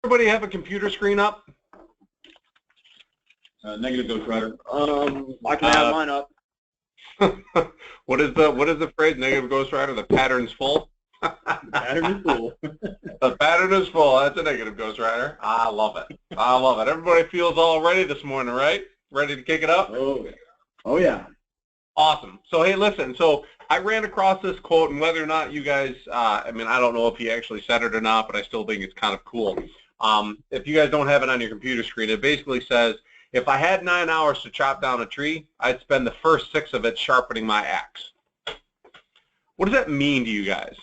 Everybody have a computer screen up? Negative Ghost Rider. I can have mine up. What is the phrase? Negative Ghost Rider. The pattern's full. The pattern is full. The pattern is full. That's a negative Ghost Rider. I love it. I love it. Everybody feels all ready this morning, right? Ready to kick it up? Oh yeah. Awesome. So hey, listen. So I ran across this quote, and whether or not you guys, I mean, I don't know if he actually said it or not, but I still think it's kind of cool. If you guys don't have it on your computer screen, it basically says, if I had 9 hours to chop down a tree, I'd spend the first 6 of it sharpening my axe. What does that mean to you guys?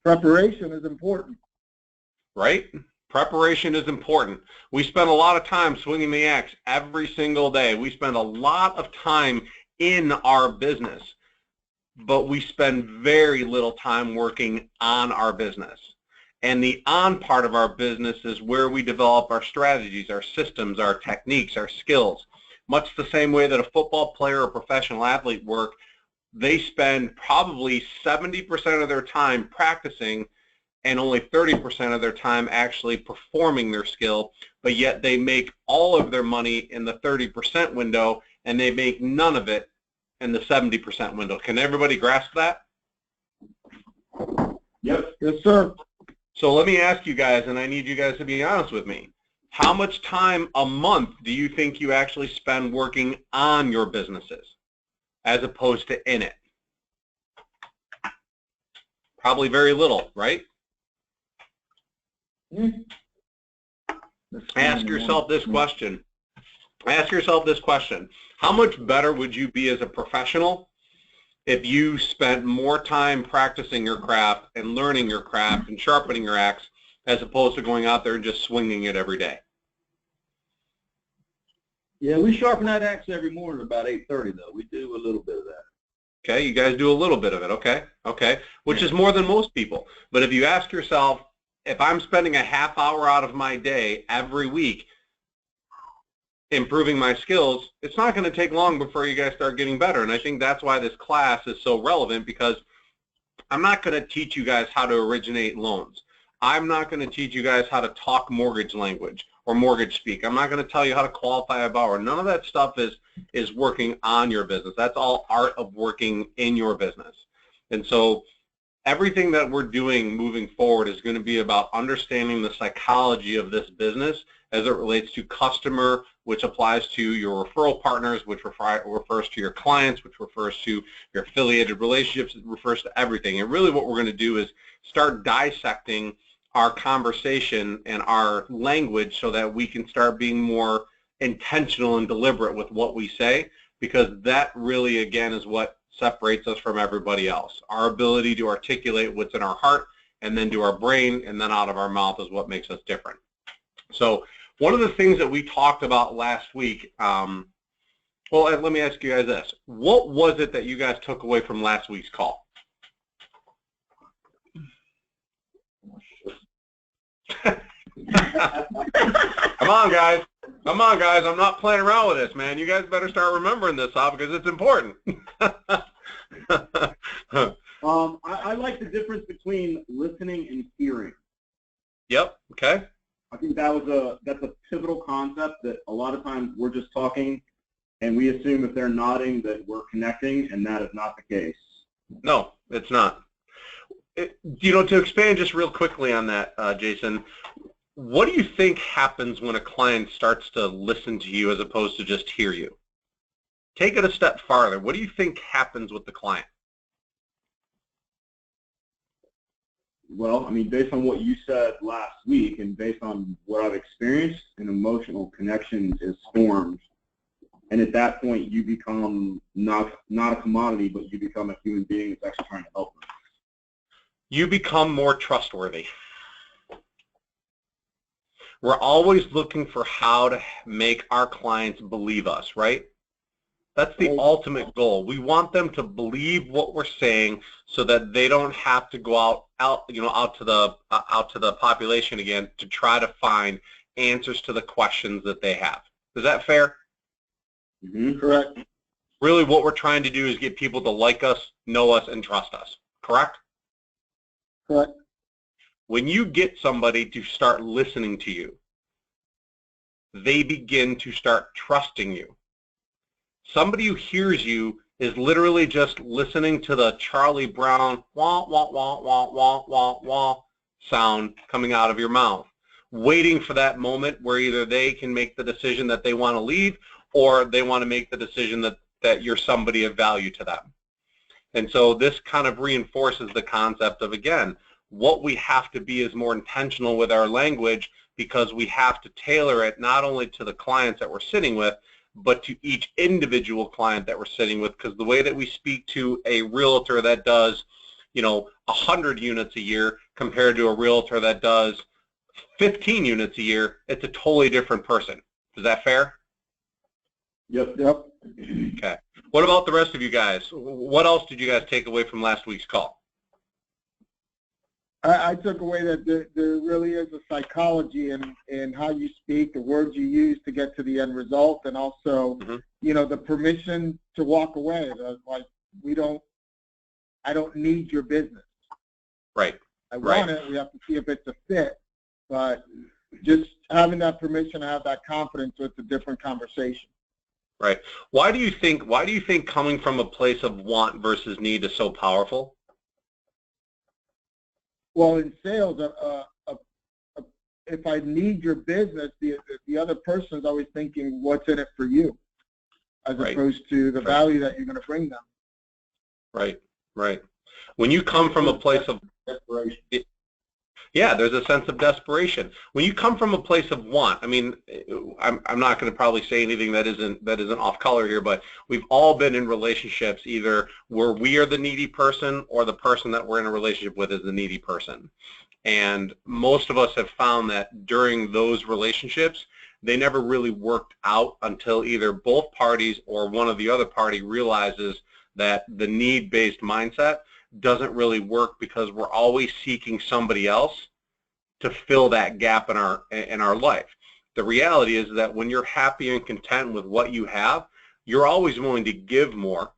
Preparation is important. Right? Preparation is important. We spend a lot of time swinging the axe every single day. We spend a lot of time in our business, but we spend very little time working on our business. And the on part of our business is where we develop our strategies, our systems, our techniques, our skills. Much the same way that a football player or professional athlete work, they spend probably 70% of their time practicing and only 30% of their time actually performing their skill, but yet they make all of their money in the 30% window and they make none of it in the 70% window. Can everybody grasp that? Yep. Yes, sir. So let me ask you guys, and I need you guys to be honest with me. How much time a month do you think you actually spend working on your businesses as opposed to in it? Probably very little, right? Ask yourself this question. Ask yourself this question. How much better would you be as a professional if you spent more time practicing your craft and learning your craft and sharpening your axe as opposed to going out there and just swinging it every day? Yeah, we sharpen that axe every morning about 8:30 though. We do a little bit of that. Okay, you guys do a little bit of it, okay, which is more than most people. But if you ask yourself, if I'm spending a half hour out of my day every week improving my skills, it's not going to take long before you guys start getting better. And I think that's why this class is so relevant, because I'm not going to teach you guys how to originate loans. I'm not going to teach you guys how to talk mortgage language or mortgage speak. I'm not going to tell you how to qualify a borrower. None of that stuff is working on your business. That's all art of working in your business. And so everything that we're doing moving forward is going to be about understanding the psychology of this business as it relates to customer, which applies to your referral partners, which refers to your clients, which refers to your affiliated relationships, it refers to everything. And really what we're going to do is start dissecting our conversation and our language so that we can start being more intentional and deliberate with what we say, because that really, again, is what separates us from everybody else. Our ability to articulate what's in our heart and then to our brain and then out of our mouth is what makes us different. So one of the things that we talked about last week, well, let me ask you guys this. What was it that you guys took away from last week's call? Come on, guys. Come on, guys. I'm not playing around with this, man. You guys better start remembering this stuff because it's important. I like the difference between listening and hearing. Yep. Okay. I think that's a pivotal concept that a lot of times we're just talking and we assume if they're nodding that we're connecting, and that is not the case. No, it's not. To expand just real quickly on that, Jason, what do you think happens when a client starts to listen to you as opposed to just hear you? Take it a step farther. What do you think happens with the client? Well, I mean, based on what you said last week and based on what I've experienced, an emotional connection is formed. And at that point, you become not a commodity, but you become a human being that's actually trying to help them. You become more trustworthy. We're always looking for how to make our clients believe us, right? That's the ultimate goal. We want them to believe what we're saying so that they don't have to go out to the population again to try to find answers to the questions that they have. Is that fair? Mm-hmm. Correct. Really what we're trying to do is get people to like us, know us, and trust us. Correct? Correct. When you get somebody to start listening to you, they begin to start trusting you. Somebody who hears you is literally just listening to the Charlie Brown wah, wah, wah, wah, wah, wah, wah sound coming out of your mouth, waiting for that moment where either they can make the decision that they want to leave or they want to make the decision that you're somebody of value to them. And so this kind of reinforces the concept of, again, what we have to be is more intentional with our language, because we have to tailor it not only to the clients that we're sitting with, but to each individual client that we're sitting with, because the way that we speak to a realtor that does, 100 units a year compared to a realtor that does 15 units a year, it's a totally different person. Is that fair? Yep. Okay. What about the rest of you guys? What else did you guys take away from last week's call? I took away that there really is a psychology in how you speak, the words you use to get to the end result, and also, the permission to walk away. Like, I don't need your business. Right. I want it. We have to see if it's a fit, but just having that permission to have that confidence, so it's a different conversation. Right. Why do you think coming from a place of want versus need is so powerful? Well, in sales, if I need your business, the other person is always thinking, what's in it for you, as opposed to the value that you're going to bring them. Right. When you come from a place of desperation. Yeah, there's a sense of desperation. When you come from a place of want, I mean, I'm not going to probably say anything that isn't off color here, but we've all been in relationships either where we are the needy person or the person that we're in a relationship with is the needy person. And most of us have found that during those relationships, they never really worked out until either both parties or one of the other party realizes that the need-based mindset doesn't really work, because we're always seeking somebody else to fill that gap in our life. The reality is that when you're happy and content with what you have, you're always willing to give more,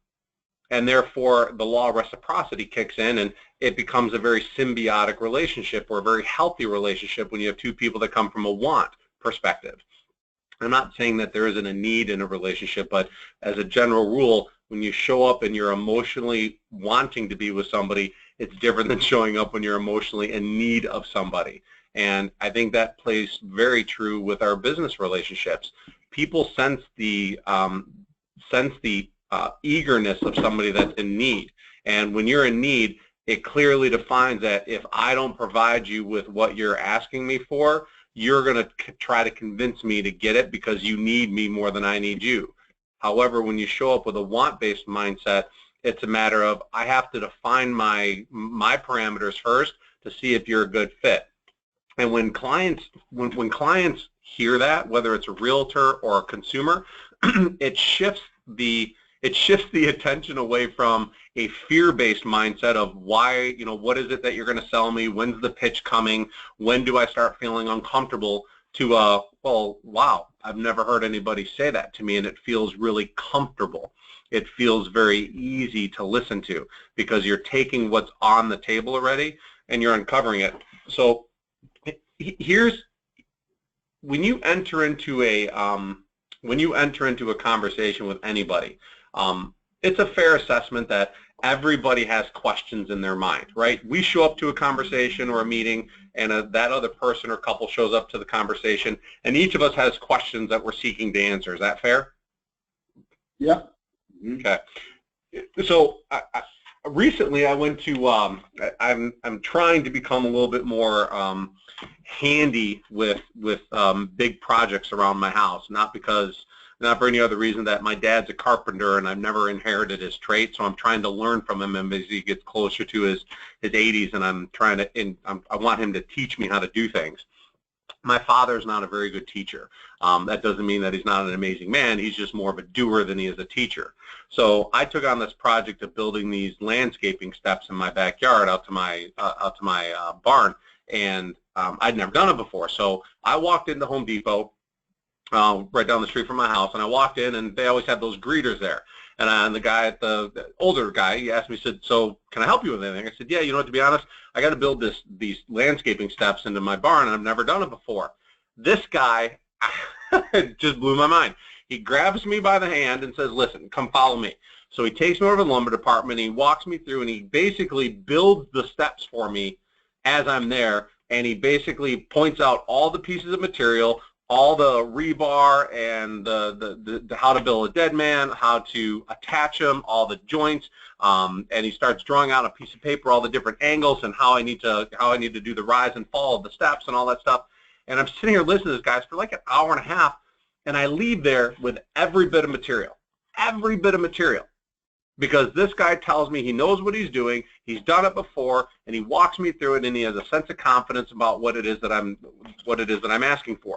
and therefore the law of reciprocity kicks in, and it becomes a very symbiotic relationship, or a very healthy relationship, when you have two people that come from a want perspective. I'm not saying that there isn't a need in a relationship, but as a general rule, when you show up and you're emotionally wanting to be with somebody, it's different than showing up when you're emotionally in need of somebody. And I think that plays very true with our business relationships. People sense the eagerness of somebody that's in need. And when you're in need, it clearly defines that if I don't provide you with what you're asking me for, you're going to try to convince me to get it because you need me more than I need you. However, when you show up with a want-based mindset, it's a matter of I have to define my parameters first to see if you're a good fit. And when clients hear that, whether it's a realtor or a consumer, it shifts the attention away from a fear-based mindset of why, what is it that you're going to sell me? When's the pitch coming? When do I start feeling uncomfortable? To well, wow, I've never heard anybody say that to me, and it feels really comfortable. It feels very easy to listen to, because you're taking what's on the table already and you're uncovering it. So here's when you enter into a conversation with anybody, it's a fair assessment that everybody has questions in their mind, right? We show up to a conversation or a meeting, and that other person or couple shows up to the conversation, and each of us has questions that we're seeking to answer. Is that fair? Yeah. Okay. So recently I went to, I'm trying to become a little bit more handy with big projects around my house, not for any other reason that my dad's a carpenter and I've never inherited his trait, so I'm trying to learn from him as he gets closer to his 80s, and I want him to teach me how to do things. My father's not a very good teacher. That doesn't mean that he's not an amazing man. He's just more of a doer than he is a teacher. So I took on this project of building these landscaping steps in my backyard out to my barn, and I'd never done it before. So I walked into Home Depot, right down the street from my house, and I walked in, and they always had those greeters there. And the guy, the older guy, he asked me, he said, so can I help you with anything? I said, yeah, you know what, to be honest, I got to build these landscaping steps into my barn, and I've never done it before. This guy just blew my mind. He grabs me by the hand and says, listen, come follow me. So he takes me over to the lumber department, and he walks me through, and he basically builds the steps for me as I'm there, and he basically points out all the pieces of material, all the rebar, and the how to build a dead man, how to attach them, all the joints, and he starts drawing out a piece of paper all the different angles and how I need to do the rise and fall of the steps and all that stuff. And I'm sitting here listening to this guy for like an hour and a half, and I leave there with every bit of material, because this guy tells me he knows what he's doing, he's done it before, and he walks me through it, and he has a sense of confidence about what it is that I'm asking for.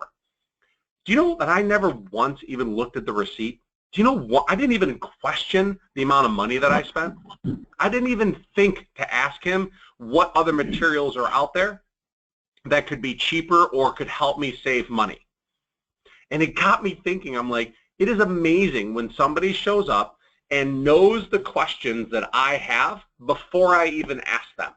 Do you know that I never once even looked at the receipt? Do you know what? I didn't even question the amount of money that I spent. I didn't even think to ask him what other materials are out there that could be cheaper or could help me save money. And it got me thinking, I'm like, it is amazing when somebody shows up and knows the questions that I have before I even ask them.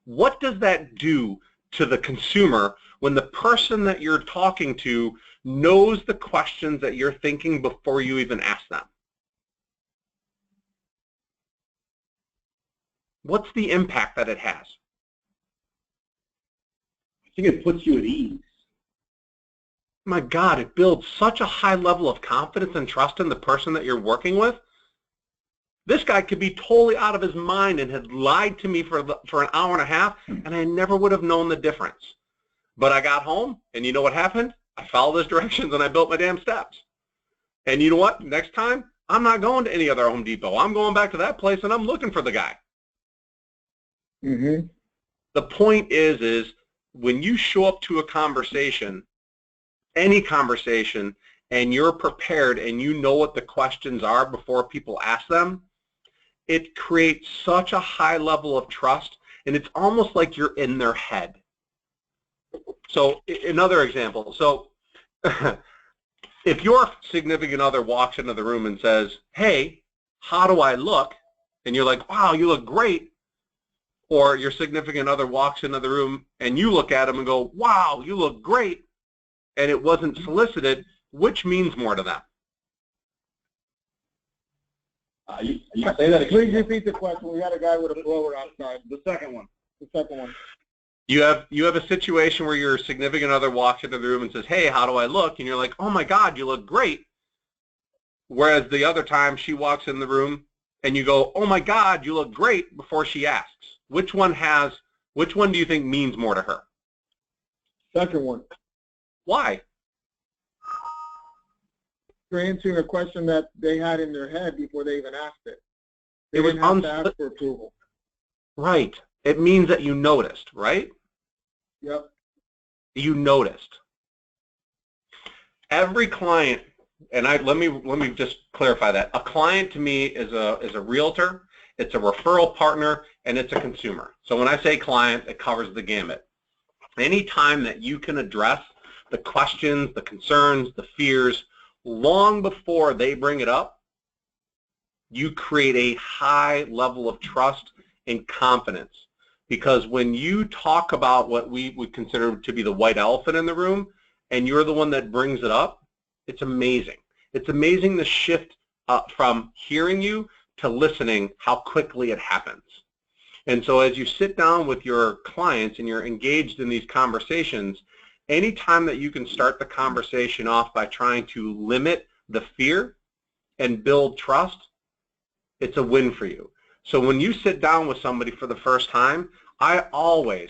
What does that do to the consumer when the person that you're talking to knows the questions that you're thinking before you even ask them? What's the impact that it has? I think it puts you at ease. My God, it builds such a high level of confidence and trust in the person that you're working with. This guy could be totally out of his mind and had lied to me for an hour and a half, and I never would have known the difference. But I got home, and you know what happened? I followed his directions, and I built my damn steps. And you know what? Next time, I'm not going to any other Home Depot. I'm going back to that place, and I'm looking for the guy. Mm-hmm. The point is when you show up to a conversation, any conversation, and you're prepared and you know what the questions are before people ask them, it creates such a high level of trust, and it's almost like you're in their head. So another example, so if your significant other walks into the room and says, hey, how do I look? And you're like, wow, you look great. Or your significant other walks into the room and you look at them and go, wow, you look great, and it wasn't solicited, which means more to them? You say that again. Please repeat the question. We had a guy with a blower outside. The second one. The second one. You have a situation where your significant other walks into the room and says, hey, how do I look? And you're like, oh my God, you look great. Whereas the other time she walks in the room and you go, oh my God, you look great, before she asks. Which one do you think means more to her? Second one. Why? You're answering a question that they had in their head before they even asked it. They It was didn't have to ask for approval. Right. It means that you noticed, right? Yep. You noticed. Every client, and let me just clarify that. A client to me is a realtor, it's a referral partner, and it's a consumer. So when I say client, it covers the gamut. Anytime that you can address the questions, the concerns, the fears, long before they bring it up, you create a high level of trust and confidence. Because when you talk about what we would consider to be the white elephant in the room, and you're the one that brings it up, it's amazing. It's amazing the shift from hearing you to listening, how quickly it happens. And so as you sit down with your clients and you're engaged in these conversations, anytime that you can start the conversation off by trying to limit the fear and build trust, it's a win for you. So when you sit down with somebody for the first time, I always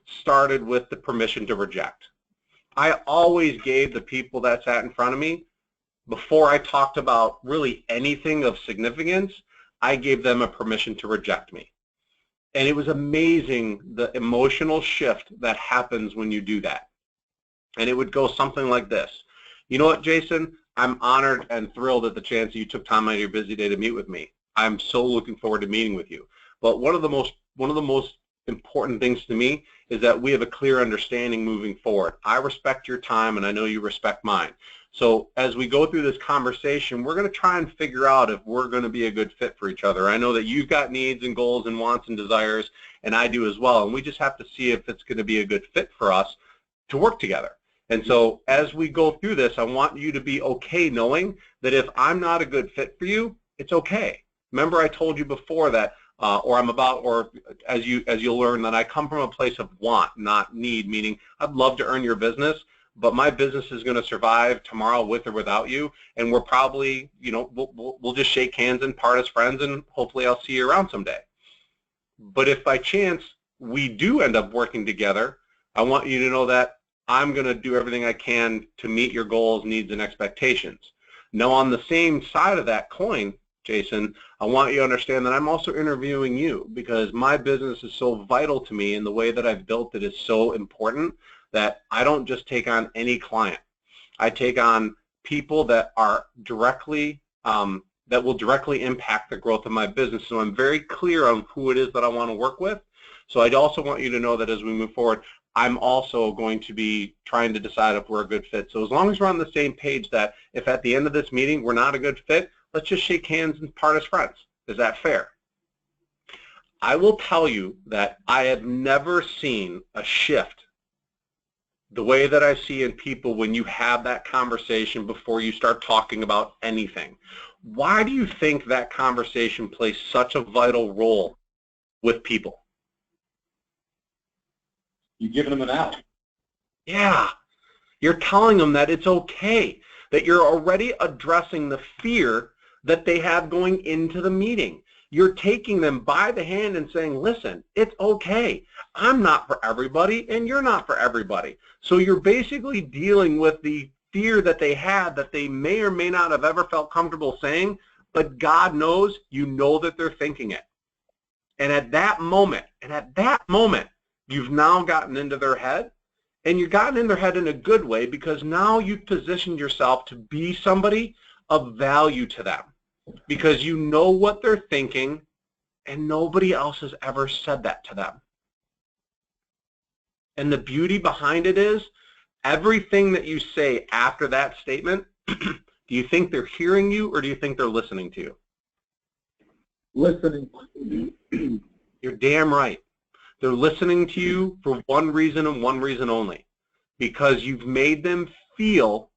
started with the permission to reject. I always gave the people that sat in front of me, before I talked about really anything of significance, I gave them a permission to reject me. And it was amazing the emotional shift that happens when you do that. And it would go something like this. You know what, Jason? I'm honored and thrilled at the chance that you took time out of your busy day to meet with me. I'm so looking forward to meeting with you. But one of the most important things to me is that we have a clear understanding moving forward. I respect your time, and I know you respect mine. So as we go through this conversation, we're going to try and figure out if we're going to be a good fit for each other. I know that you've got needs and goals and wants and desires, and I do as well, and we just have to see if it's going to be a good fit for us to work together. And so as we go through this, I want you to be okay knowing that if I'm not a good fit for you, it's okay. Remember I told you before that, or as you'll learn, that I come from a place of want, not need, meaning I'd love to earn your business, but my business is going to survive tomorrow with or without you, and we're probably, we'll just shake hands and part as friends, and hopefully I'll see you around someday. But if by chance we do end up working together, I want you to know that I'm going to do everything I can to meet your goals, needs, and expectations. Now, on the same side of that coin, Jason, I want you to understand that I'm also interviewing you because my business is so vital to me, and the way that I've built it is so important that I don't just take on any client. I take on people that are directly, that will directly impact the growth of my business. So I'm very clear on who it is that I want to work with. So I also want you to know that as we move forward, I'm also going to be trying to decide if we're a good fit. So as long as we're on the same page that if at the end of this meeting we're not a good fit, let's just shake hands and part as friends. Is that fair? I will tell you that I have never seen a shift the way that I see in people when you have that conversation before you start talking about anything. Why do you think that conversation plays such a vital role with people? You're giving them an out. Yeah. You're telling them that it's okay, that you're already addressing the fear that they have going into the meeting. You're taking them by the hand and saying, listen, it's okay. I'm not for everybody, and you're not for everybody. So you're basically dealing with the fear that they had that they may or may not have ever felt comfortable saying, but God knows you know that they're thinking it. And at that moment, you've now gotten into their head, and you've gotten in their head in a good way because now you've positioned yourself to be somebody of value to them because you know what they're thinking, and nobody else has ever said that to them. And the beauty behind it is everything that you say after that statement, do you think they're hearing you or do you think they're listening to you? Listening. You're damn right. They're listening to you for one reason and one reason only, because you've made them feel,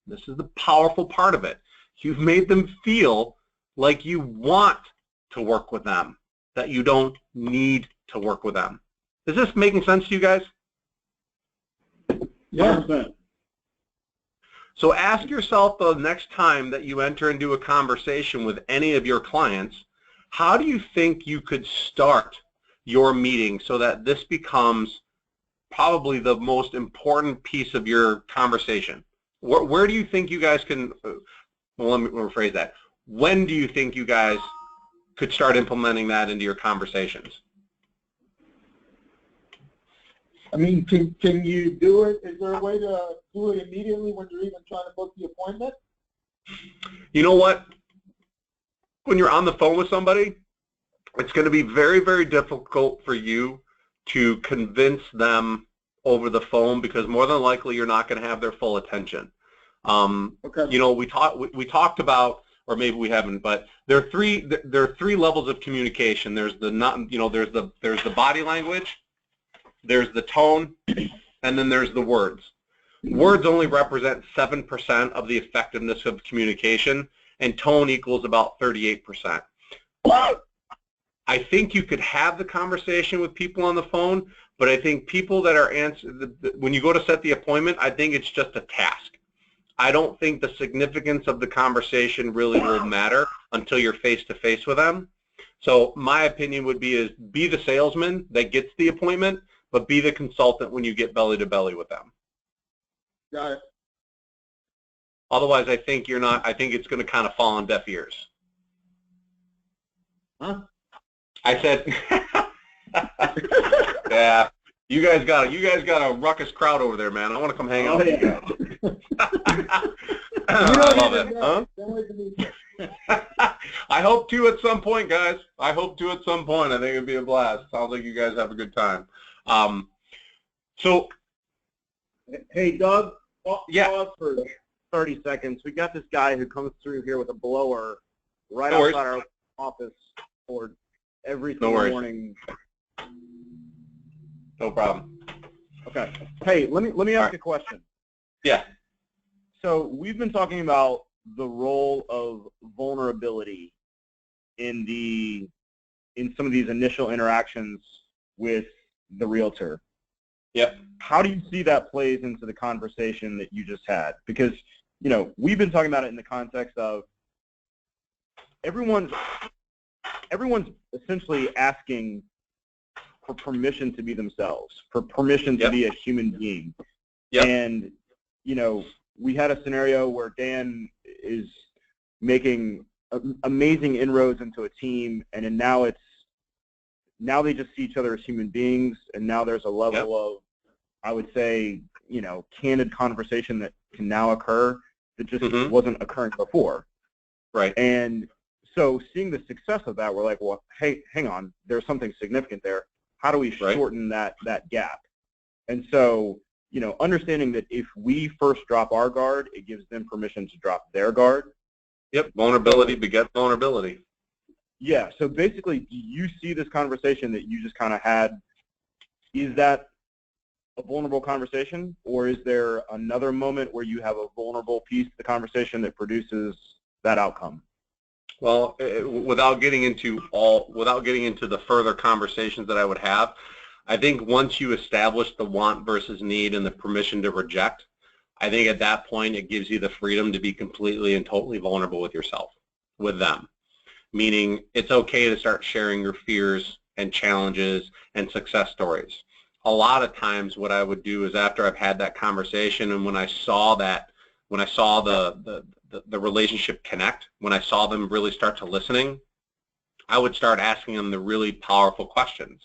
this is the powerful part of it, you've made them feel like you want to work with them, that you don't need to work with them. Is this making sense to you guys? Yeah. So ask yourself the next time that you enter into a conversation with any of your clients, how do you think you could start your meeting so that this becomes probably the most important piece of your conversation? Where do you think you guys can, well, let me rephrase that. When do you think you guys could start implementing that into your conversations? I mean, can you do it? Is there a way to do it immediately when you're even trying to book the appointment? You know what? When you're on the phone with somebody, it's going to be very, very difficult for you to convince them over the phone because more than likely you're not going to have their full attention. Okay. You know, we talked about, or maybe we haven't, but there are three levels of communication. There's the not, you know, there's the body language, there's the tone, and then there's the words. Words only represent 7% of the effectiveness of communication, and tone equals about 38%. I think you could have the conversation with people on the phone, but I think people that are when you go to set the appointment, I think it's just a task. I don't think the significance of the conversation really will matter until you're face-to-face with them. So my opinion would be be the salesman that gets the appointment, but be the consultant when you get belly-to-belly with them. Got it. Otherwise, I think you're not. I think it's going to kind of fall on deaf ears. Huh? I said, yeah. You guys got a ruckus crowd over there, man. I want to come hang out with you guys. I love it. Huh? I hope to at some point, guys. I hope to at some point. I think it'd be a blast. Sounds like you guys have a good time. So, hey, Doug. Yeah. Pause for 30 seconds. We got this guy who comes through here with a blower right No worries. outside our office for every No single worries. morning. No problem. Okay. Hey, let me ask a question. Yeah. So we've been talking about the role of vulnerability in some of these initial interactions with the realtor. Yep. How do you see that plays into the conversation that you just had? Because, you know, we've been talking about it in the context of everyone's essentially asking for permission to be themselves, for permission to be a human being. Yep. And, you know, we had a scenario where Dan is making amazing inroads into a team, and then now they just see each other as human beings, and now there's a level of, I would say, you know, candid conversation that can now occur that just wasn't occurring before. Right. And so seeing the success of that, we're like, well, hey, hang on, there's something significant there. How do we shorten that gap? And so, you know, understanding that if we first drop our guard, it gives them permission to drop their guard. Yep. Vulnerability begets vulnerability. Yeah. So basically, do you see this conversation that you just kind of had, is that a vulnerable conversation, or is there another moment where you have a vulnerable piece to the conversation that produces that outcome? Well, without getting into the further conversations that I would have, I think once you establish the want versus need and the permission to reject, I think at that point it gives you the freedom to be completely and totally vulnerable with yourself, with them. Meaning it's okay to start sharing your fears and challenges and success stories. A lot of times what I would do is after I've had that conversation and when I saw the relationship connect, when I saw them really start to listening, I would start asking them the really powerful questions,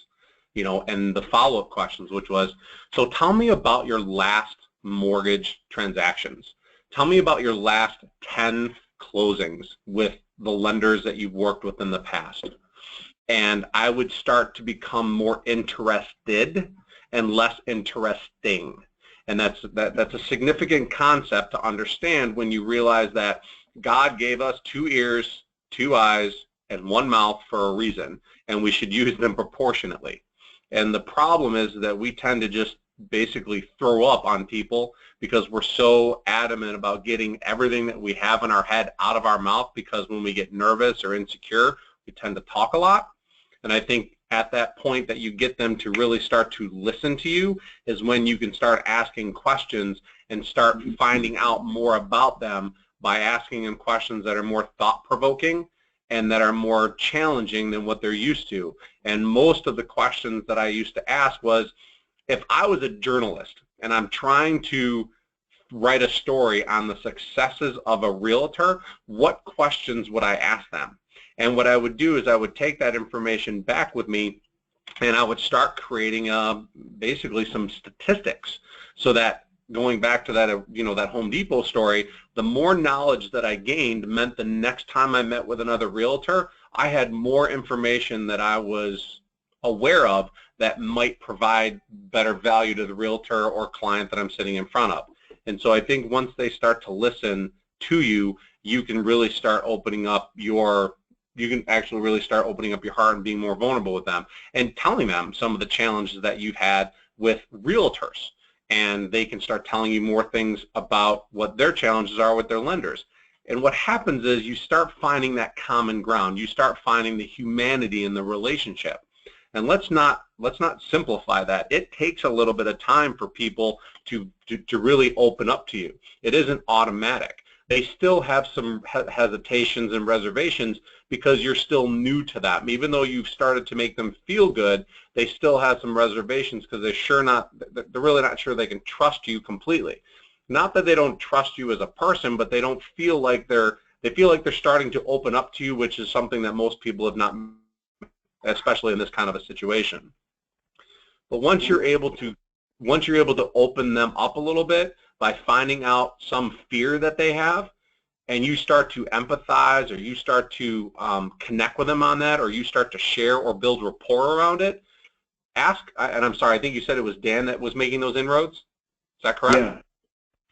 you know, and the follow-up questions, which was, so tell me about your last mortgage transactions. Tell me about your last 10 closings with the lenders that you've worked with in the past. And I would start to become more interested and less interesting. And that's a significant concept to understand when you realize that God gave us 2 ears, 2 eyes, and 1 mouth for a reason, and we should use them proportionately. And the problem is that we tend to just basically throw up on people because we're so adamant about getting everything that we have in our head out of our mouth, because when we get nervous or insecure, we tend to talk a lot. And I think at that point that you get them to really start to listen to you is when you can start asking questions and start finding out more about them by asking them questions that are more thought-provoking and that are more challenging than what they're used to. And most of the questions that I used to ask was, if I was a journalist and I'm trying to write a story on the successes of a realtor, what questions would I ask them? And what I would do is I would take that information back with me and I would start creating basically some statistics, so that going back to that, you know, that Home Depot story, the more knowledge that I gained meant the next time I met with another realtor, I had more information that I was aware of that might provide better value to the realtor or client that I'm sitting in front of. And so I think once they start to listen to you, you can really start opening up your heart and being more vulnerable with them and telling them some of the challenges that you've had with realtors. And they can start telling you more things about what their challenges are with their lenders. And what happens is you start finding that common ground. You start finding the humanity in the relationship. And let's not simplify that. It takes a little bit of time for people to really open up to you. It isn't automatic. They still have some hesitations and reservations because you're still new to them. Even though you've started to make them feel good, they still have some reservations because they're really not sure they can trust you completely. Not that they don't trust you as a person, but they don't feel like they feel like they're starting to open up to you, which is something that most people have not, especially in this kind of a situation. But once you're able to open them up a little bit by finding out some fear that they have, and you start to empathize, or you start to connect with them on that, or you start to share or build rapport around it, and I'm sorry, I think you said it was Dan that was making those inroads? Is that correct? Yeah.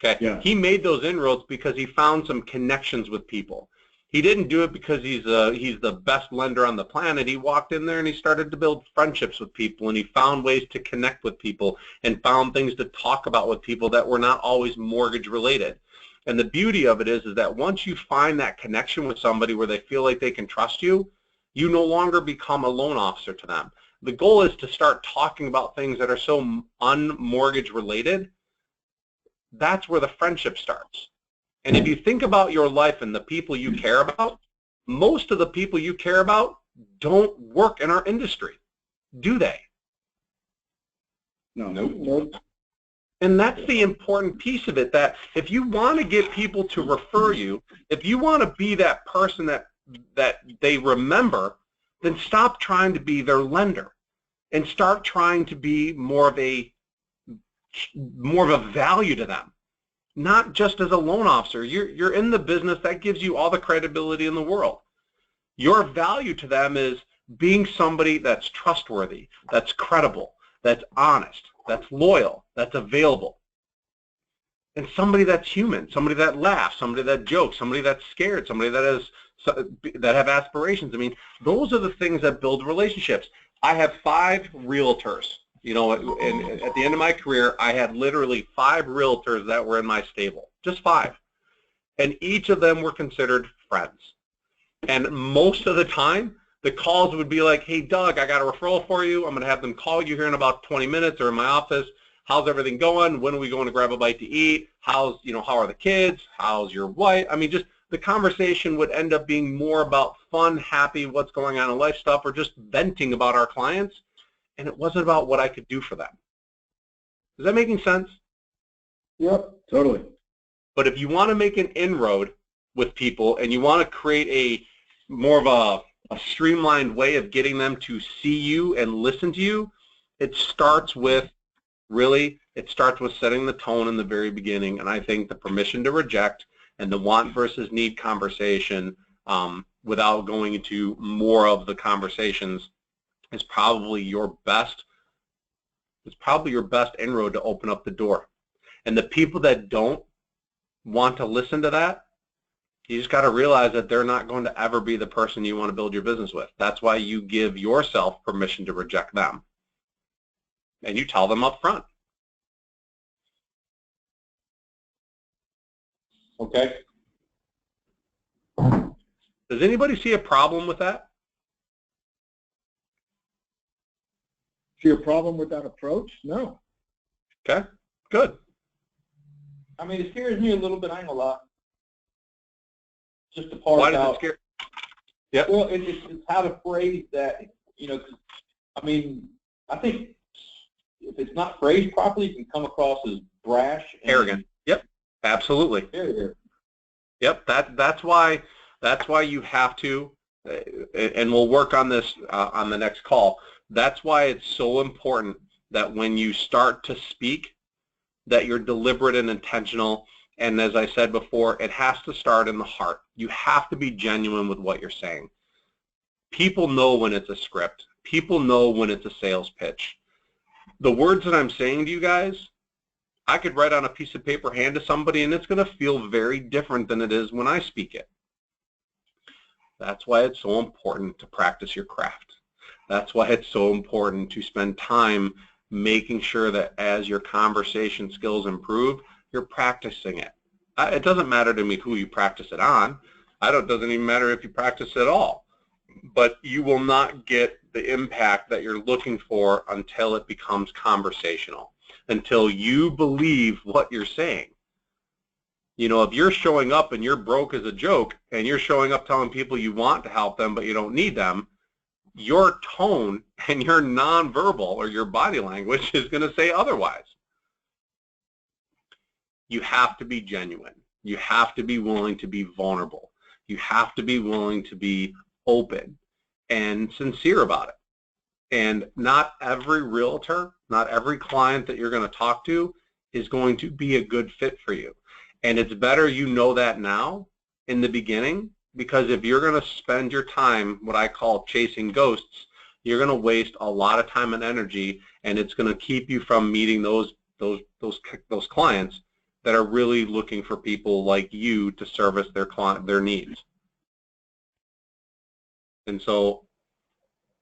Okay. Yeah. He made those inroads because he found some connections with people. He didn't do it because he's the best lender on the planet. He walked in there and he started to build friendships with people, and he found ways to connect with people and found things to talk about with people that were not always mortgage related. And the beauty of it is that once you find that connection with somebody where they feel like they can trust you, you no longer become a loan officer to them. The goal is to start talking about things that are so unmortgage related. That's where the friendship starts. And if you think about your life and the people you care about, most of the people you care about don't work in our industry, do they? No. Nope. And that's the important piece of it, that if you want to get people to refer you, if you want to be that person that they remember, then stop trying to be their lender and start trying to be more of a value to them. Not just as a loan officer. You're in the business. That gives you all the credibility in the world. Your value to them is being somebody that's trustworthy, that's credible, that's honest, that's loyal, that's available, and somebody that's human, somebody that laughs, somebody that jokes, somebody that's scared, somebody that have aspirations. I mean, those are the things that build relationships. I have 5 realtors. You know, and at the end of my career, I had literally 5 realtors that were in my stable, just 5. And each of them were considered friends. And most of the time, the calls would be like, hey, Doug, I got a referral for you. I'm going to have them call you here in about 20 minutes or in my office. How's everything going? When are we going to grab a bite to eat? How are the kids? How's your wife? I mean, just the conversation would end up being more about fun, happy, what's going on in life stuff, or just venting about our clients. And it wasn't about what I could do for them. Is that making sense? Yep. Totally. But if you want to make an inroad with people and you want to create a more of a streamlined way of getting them to see you and listen to you, it starts with setting the tone in the very beginning. And I think the permission to reject and the want versus need conversation, without going into more of the conversations, is probably your best inroad to open up the door. And the people that don't want to listen to that, you just got to realize that they're not going to ever be the person you want to build your business with. That's why you give yourself permission to reject them. And you tell them up front. Okay. Does anybody see a problem with that? See a problem with that approach? No. Okay, good. I mean, it scares me a little bit. I ain't gonna lie. Just to parse Why does out. it scare? Yep. Well, it's how to phrase that. You know, I mean, I think if it's not phrased properly, it can come across as brash and Arrogant. Yep. Absolutely. arrogant. Yep. That's why you have to, and we'll work on this on the next call. That's why it's so important that when you start to speak, that you're deliberate and intentional. And as I said before, it has to start in the heart. You have to be genuine with what you're saying. People know when it's a script. People know when it's a sales pitch. The words that I'm saying to you guys, I could write on a piece of paper, hand to somebody, and it's going to feel very different than it is when I speak it. That's why it's so important to practice your craft. That's why it's so important to spend time making sure that as your conversation skills improve, you're practicing it. It doesn't matter to me who you practice it on. It doesn't even matter if you practice at all. But you will not get the impact that you're looking for until it becomes conversational, until you believe what you're saying. You know, if you're showing up and you're broke as a joke and you're showing up telling people you want to help them but you don't need them, your tone and your nonverbal or your body language is going to say otherwise. You have to be genuine. You have to be willing to be vulnerable. You have to be willing to be open and sincere about it. And not every realtor, not every client that you're going to talk to is going to be a good fit for you. And it's better you know that now in the beginning, because if you're going to spend your time, what I call chasing ghosts, you're going to waste a lot of time and energy, and it's going to keep you from meeting those clients that are really looking for people like you to service their needs. And so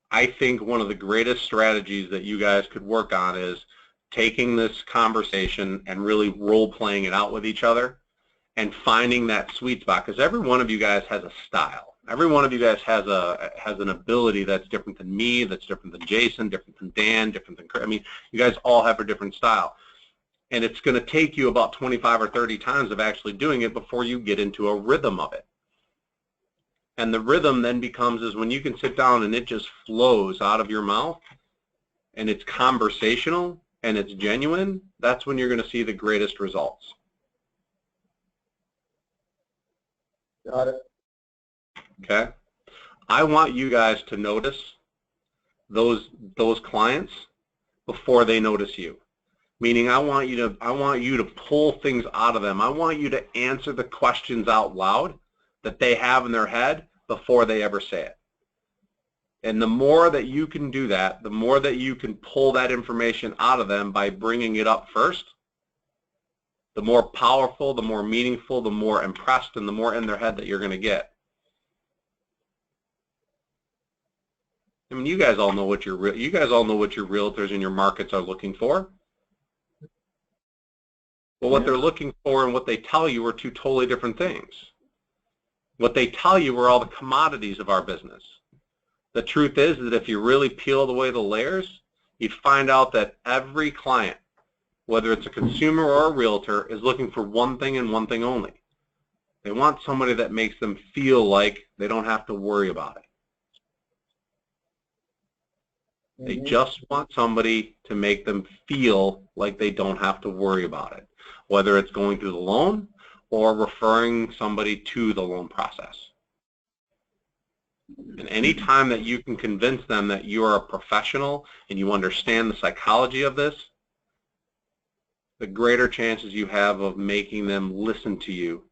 I think one of the greatest strategies that you guys could work on is taking this conversation and really role-playing it out with each other and finding that sweet spot, because every one of you guys has a style. Every one of you guys has an ability that's different than me, that's different than Jason, different than Dan, different than Chris. I mean, you guys all have a different style. And it's going to take you about 25 or 30 times of actually doing it before you get into a rhythm of it. And the rhythm then becomes is when you can sit down and it just flows out of your mouth and it's conversational and it's genuine, that's when you're going to see the greatest results. Got it. Okay? I want you guys to notice those clients before they notice you. Meaning I want you to pull things out of them. I want you to answer the questions out loud that they have in their head before they ever say it. And the more that you can do that, the more that you can pull that information out of them by bringing it up first, the more powerful, the more meaningful, the more impressed, and the more in their head that you're going to get. I mean, you guys all know what your realtors in your markets are looking for. Well, what they're looking for and what they tell you are two totally different things. What they tell you are all the commodities of our business. The truth is that if you really peel away the layers, you'd find out that every client, whether it's a consumer or a realtor, is looking for one thing and one thing only. They want somebody that makes them feel like they don't have to worry about it. They just want somebody to make them feel like they don't have to worry about it, whether it's going through the loan or referring somebody to the loan process. And any time that you can convince them that you are a professional and you understand the psychology of this, the greater chances you have of making them listen to you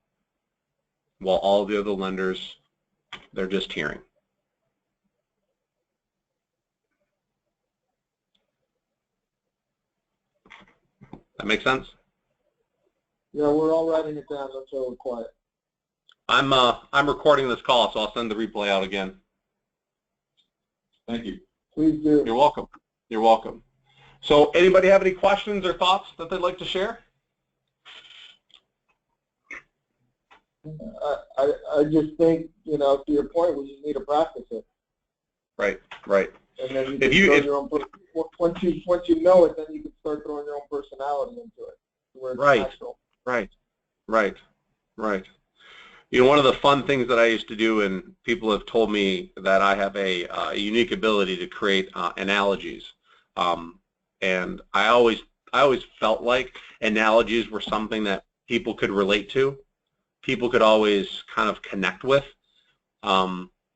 while all the other lenders, they're just hearing. That make sense? Yeah, we're all writing it down. That's why we're quiet. I'm recording this call, so I'll send the replay out again. Thank you. Please do. You're welcome. You're welcome. So anybody have any questions or thoughts that they'd like to share? I just think, you know, to your point, we just need to practice it. Right, right. And then you can throw your own, once you know it, then you can start throwing your own personality into it. Where it's natural. Right, right, right. You know, one of the fun things that I used to do, and people have told me that I have a unique ability to create analogies, and I always felt like analogies were something that people could relate to, people could always kind of connect with.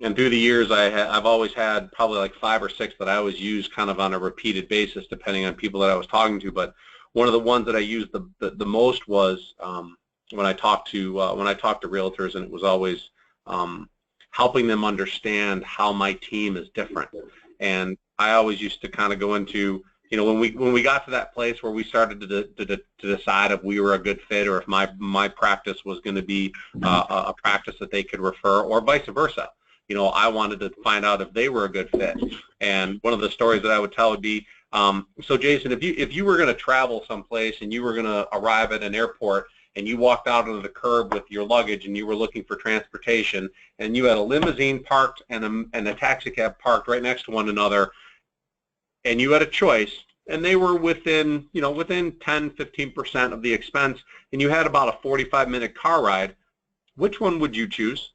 And through the years, I've always had probably like 5 or 6 that I always use kind of on a repeated basis, depending on people that I was talking to. But one of the ones that I used the most was when I talked to realtors, and it was always helping them understand how my team is different. And I always used to kind of go into, you know, when we got to that place where we started to decide if we were a good fit or if my practice was going to be a practice that they could refer, or vice versa. You know, I wanted to find out if they were a good fit. And one of the stories that I would tell would be, so Jason, if you were going to travel someplace and you were going to arrive at an airport and you walked out onto the curb with your luggage and you were looking for transportation and you had a limousine parked and a taxi cab parked right next to one another, and you had a choice, and they were within 10-15% of the expense, and you had about a 45-minute car ride, which one would you choose?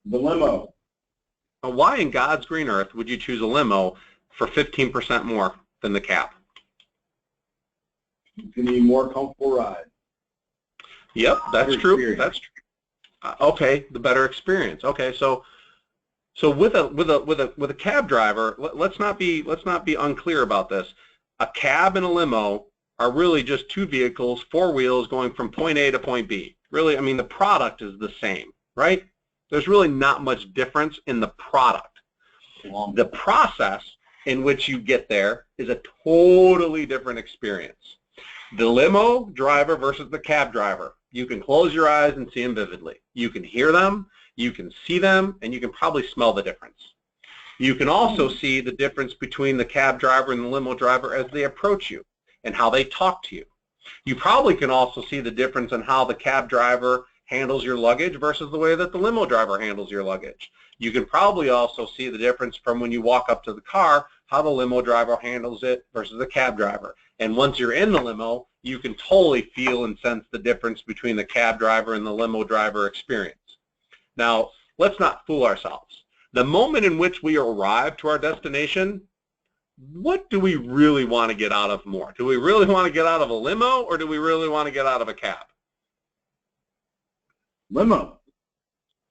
The limo. Now, why in God's green earth would you choose a limo for 15% more than the cab? It's going to be a more comfortable ride. Yep, that's Better true. experience. That's true. Okay, the better experience. Okay, so with a cab driver, let's not be unclear about this. A cab and a limo are really just 2 vehicles, 4 wheels going from point A to point B. Really, I mean, the product is the same, right? There's really not much difference in the product. The process in which you get there is a totally different experience. The limo driver versus the cab driver. You can close your eyes and see them vividly. You can hear them, you can see them, and you can probably smell the difference. You can also see the difference between the cab driver and the limo driver as they approach you and how they talk to you. You probably can also see the difference in how the cab driver handles your luggage versus the way that the limo driver handles your luggage. You can probably also see the difference from when you walk up to the car, how the limo driver handles it versus the cab driver. And once you're in the limo, you can totally feel and sense the difference between the cab driver and the limo driver experience. Now, let's not fool ourselves. The moment in which we arrive to our destination, what do we really want to get out of more? Do we really want to get out of a limo, or do we really want to get out of a cab? Limo.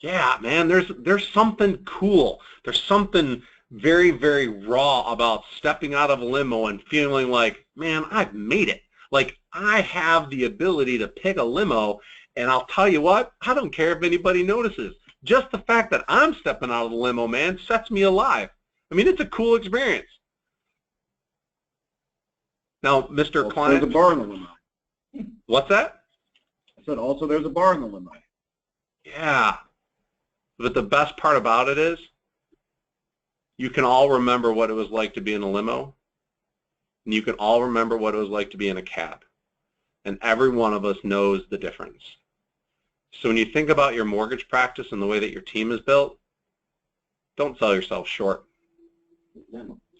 Yeah, man, there's something cool. There's something very, very raw about stepping out of a limo and feeling like, man, I've made it. Like, I have the ability to pick a limo, and I'll tell you what, I don't care if anybody notices. Just the fact that I'm stepping out of the limo, man, sets me alive. I mean, it's a cool experience. Now, Mr. Client. There's a bar in the limo. What's that? I said also there's a bar in the limo. Yeah. But the best part about it is you can all remember what it was like to be in a limo, and you can all remember what it was like to be in a cab. And every one of us knows the difference. So when you think about your mortgage practice and the way that your team is built, don't sell yourself short.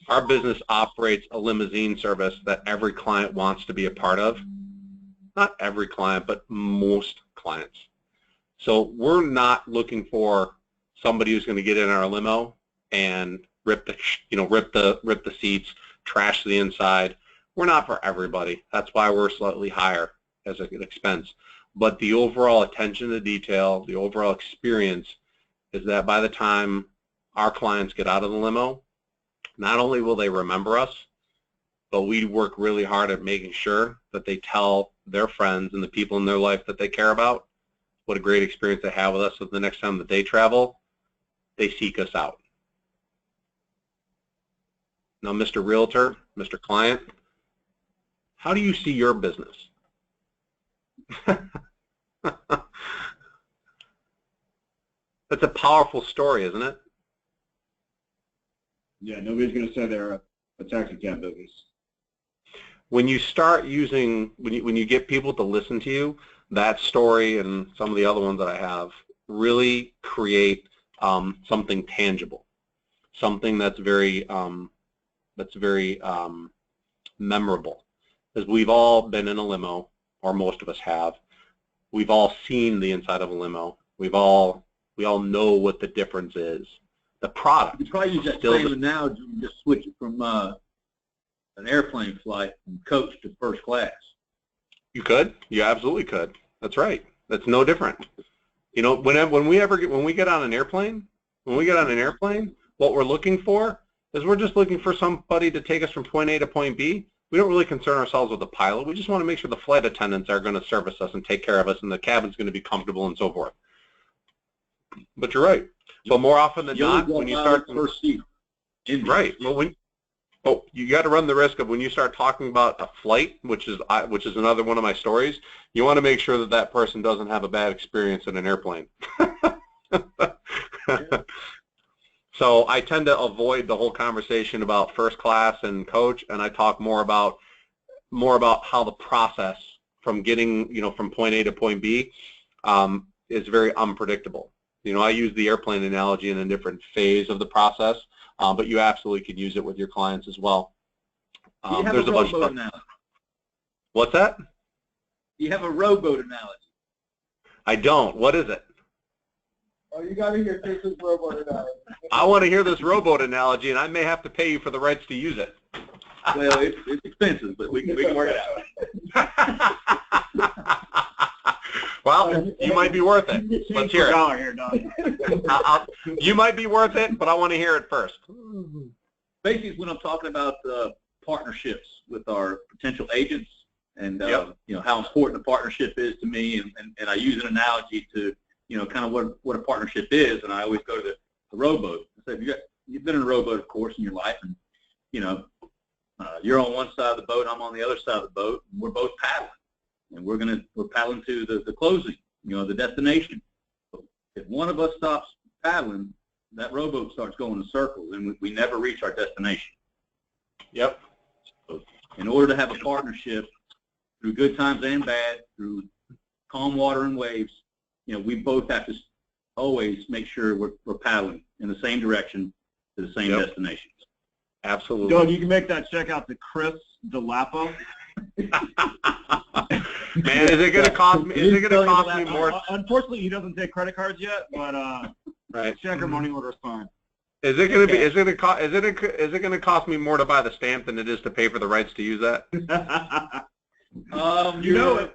Our business operates a limousine service that every client wants to be a part of. Not every client, but most clients. So we're not looking for somebody who's going to get in our limo and rip the seats, trash the inside. We're not for everybody. That's why we're slightly higher as an expense. But the overall attention to detail, the overall experience is that by the time our clients get out of the limo, not only will they remember us, but we work really hard at making sure that they tell their friends and the people in their life that they care about what a great experience they have with us, so the next time that they travel, they seek us out. Now, Mr. Realtor, Mr. Client, how do you see your business? That's a powerful story, isn't it? Yeah, nobody's going to say they're a taxi cab business. When you start using, when you get people to listen to you, that story and some of the other ones that I have really create something tangible, something that's very memorable. Because we've all been in a limo, or most of us have. We've all seen the inside of a limo. We all know what the difference is. The product. You probably use that same analogy and just switch it from an airplane flight from coach to first class. You could. You absolutely could. That's right. That's no different. You know, when we get on an airplane, what we're looking for is we're just looking for somebody to take us from point A to point B. We don't really concern ourselves with the pilot. We just want to make sure the flight attendants are going to service us and take care of us, and the cabin's going to be comfortable and so forth. But you're right. So more often than not, when you start first seat, right. Well, you got to run the risk of when you start talking about a flight, which is another one of my stories. You want to make sure that that person doesn't have a bad experience in an airplane. So I tend to avoid the whole conversation about first class and coach, and I talk more about how the process from getting from point A to point B is very unpredictable. I use the airplane analogy in a different phase of the process, but you absolutely could use it with your clients as well. Do you have there's a bunch of rowboat analogy? What's that? You have a rowboat analogy. I don't. What is it? Oh, you got to hear Chris's rowboat analogy. I want to hear this rowboat analogy, and I may have to pay you for the rights to use it. Well, it's expensive, but we can work it out. Well, you might be worth it. Let's hear it. You might be worth it, but I want to hear it first. Basically, when I'm talking about partnerships with our potential agents, and how important a partnership is to me, and I use an analogy to kind of what a partnership is, and I always go to the rowboat. I say, you've been in a rowboat, of course, in your life, and You're on one side of the boat, I'm on the other side of the boat, and we're both paddling. And we're paddling to the closing, the destination. If one of us stops paddling, that rowboat starts going in circles, and we never reach our destination. Yep. So in order to have a partnership, through good times and bad, through calm water and waves, we both have to always make sure we're paddling in the same direction to the same destination. Absolutely. Doug, you can make that check out to Chris DeLapo. Man, is it going to cost me? Is it going to cost me more? Unfortunately, he doesn't take credit cards yet, but right. Check or money order is fine. Is it going to be? Is it going to cost me more to buy the stamp than it is to pay for the rights to use that?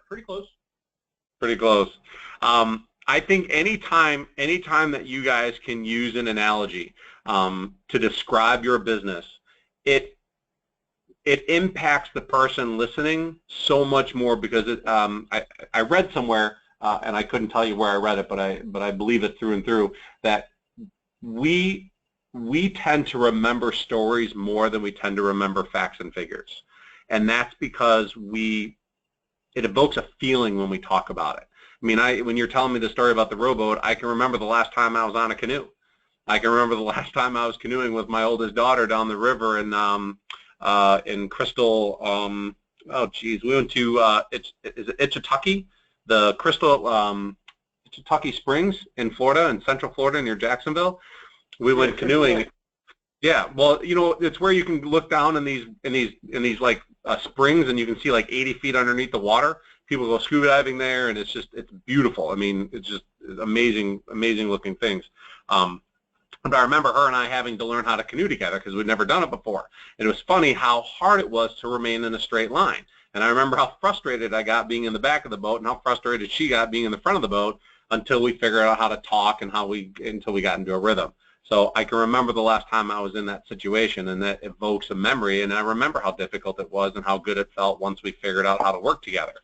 Pretty close. Pretty close. I think anytime that you guys can use an analogy to describe your business, it impacts the person listening so much more because I read somewhere and I couldn't tell you where I read it, but I believe it through and through that we tend to remember stories more than we tend to remember facts and figures, and that's because it evokes a feeling when we talk about it. I mean, when you're telling me the story about the rowboat, I can remember the last time I was on a canoe. I can remember the last time I was canoeing with my oldest daughter down the river in Crystal. We went to is it Itchitucky, the Crystal Itchitucky Springs in Florida, in Central Florida near Jacksonville. We went canoeing. Yeah, well, it's where you can look down in these like springs, and you can see like 80 feet underneath the water. People go scuba diving there, and it's beautiful. I mean, it's just amazing looking things. But I remember her and I having to learn how to canoe together because we'd never done it before. And it was funny how hard it was to remain in a straight line. And I remember how frustrated I got being in the back of the boat and how frustrated she got being in the front of the boat until we figured out how to talk and until we got into a rhythm. So I can remember the last time I was in that situation, and that evokes a memory. And I remember how difficult it was and how good it felt once we figured out how to work together.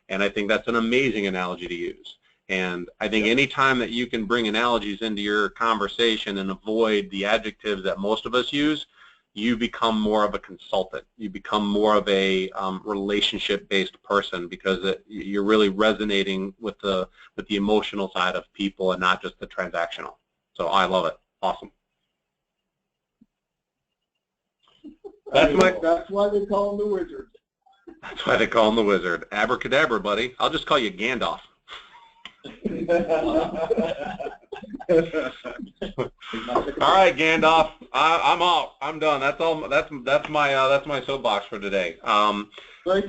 And I think that's an amazing analogy to use. And I think any time that you can bring analogies into your conversation and avoid the adjectives that most of us use, you become more of a consultant. You become more of a relationship-based person because you're really resonating with the emotional side of people and not just the transactional. So I love it. Awesome. That's why they call him the wizard. That's why they call him the wizard. Abracadabra, buddy. I'll just call you Gandalf. All right, Gandalf. I'm out. I'm done. That's all. That's my soapbox for today.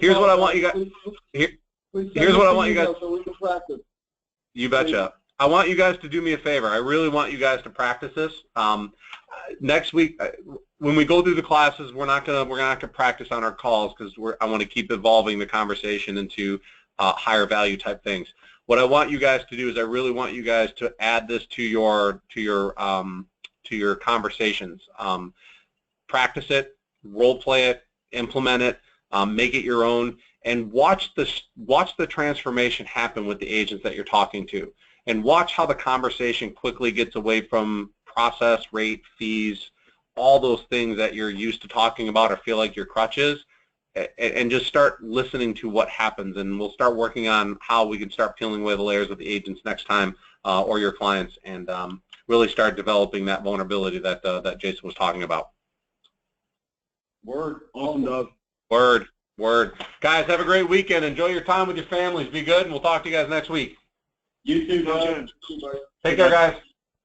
Here's what I want you guys. Here's what I want you guys. So we can practice. You betcha. I want you guys to do me a favor. I really want you guys to practice this. Next week, when we go through the classes, we're not gonna practice on our calls because I want to keep evolving the conversation into higher value type things. What I want you guys to do is I really want you guys to add this to your conversations. Practice it, role play it, implement it, make it your own, and watch the transformation happen with the agents that you're talking to, and watch how the conversation quickly gets away from process, rate, fees, all those things that you're used to talking about or feel like your crutch is, and just start listening to what happens, and we'll start working on how we can start peeling away the layers with the agents next time or your clients, and really start developing that vulnerability that Jason was talking about. Word. Awesome, Doug. Word. Guys, have a great weekend. Enjoy your time with your families. Be good, and we'll talk to you guys next week. You too, Doug. Take care, guys.